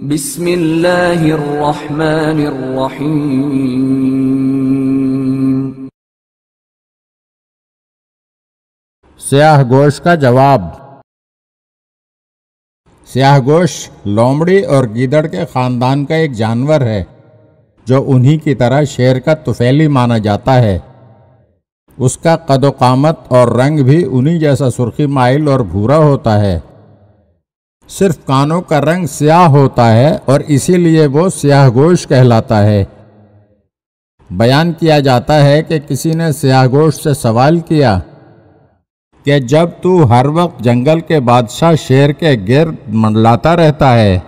بسم اللہ الرحمن الرحیم۔ سیاہ گوش کا جواب۔ سیاہ گوش لومڑی اور گیدڑ کے خاندان کا ایک جانور ہے جو انہی کی طرح شیر کا طفیلی مانا جاتا ہے۔ اس کا قد و قامت اور رنگ بھی انہی جیسا سرخی مائل اور بھورا ہوتا ہے، صرف کانوں کا رنگ سیاہ ہوتا ہے اور اسی لیے وہ سیاہ گوش کہلاتا ہے۔ بیان کیا جاتا ہے کہ کسی نے سیاہ گوش سے سوال کیا کہ جب تو ہر وقت جنگل کے بادشاہ شیر کے گرد منڈلاتا رہتا ہے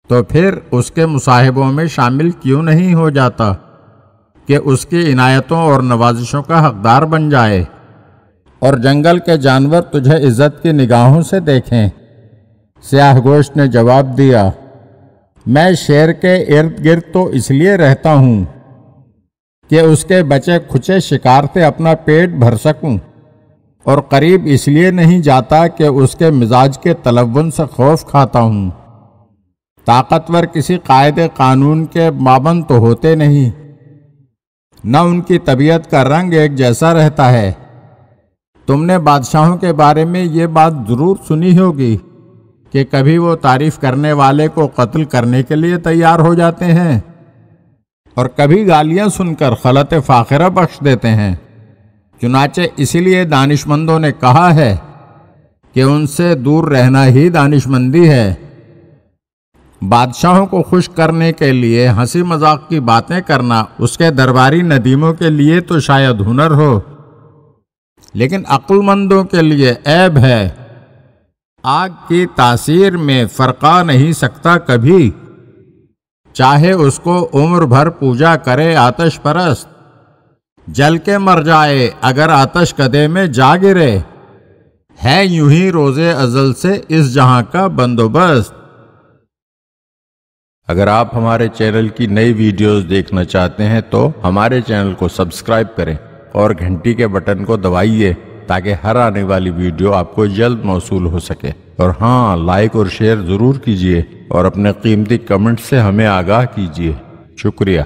تو پھر اس کے مصاحبوں میں شامل کیوں نہیں ہو جاتا کہ اس کی عنایتوں اور نوازشوں کا حقدار بن جائے اور جنگل کے جانور تجھے عزت کی نگاہوں سے دیکھیں؟ سیاہ گوش نے جواب دیا، میں شیر کے ارد گرد تو اس لیے رہتا ہوں کہ اس کے بچے کھچے شکار سے اپنا پیٹ بھر سکوں، اور قریب اس لیے نہیں جاتا کہ اس کے مزاج کے تلون سے خوف کھاتا ہوں۔ طاقتور کسی قائد قانون کے پابند تو ہوتے نہیں، نہ ان کی طبیعت کا رنگ ایک جیسا رہتا ہے۔ تم نے بادشاہوں کے بارے میں یہ بات ضرور سنی ہوگی کہ کبھی وہ تعریف کرنے والے کو قتل کرنے کے لیے تیار ہو جاتے ہیں اور کبھی گالیاں سن کر خلط فاخرہ بخش دیتے ہیں۔ چنانچہ اسی لیے دانشمندوں نے کہا ہے کہ ان سے دور رہنا ہی دانشمندی ہے۔ بادشاہوں کو خوش کرنے کے لیے ہنسی مذاق کی باتیں کرنا اس کے درباری ندیموں کے لیے تو شاید ہنر ہو، لیکن عقل مندوں کے لیے عیب ہے۔ آگ کی تاثیر میں فرقا نہیں سکتا کبھی، چاہے اس کو عمر بھر پوجا کرے آتش پرست، جل کے مر جائے اگر آتش کدے میں جا گرے، ہے یوں ہی روز ازل سے اس جہاں کا بندوبست۔ اگر آپ ہمارے چینل کی نئی ویڈیوز دیکھنا چاہتے ہیں تو ہمارے چینل کو سبسکرائب کریں اور گھنٹی کے بٹن کو دبائیے تاکہ ہر آنے والی ویڈیو آپ کو جلد موصول ہو سکے۔ اور ہاں، لائک اور شیئر ضرور کیجیے اور اپنے قیمتی کمنٹ سے ہمیں آگاہ کیجیے۔ شکریہ۔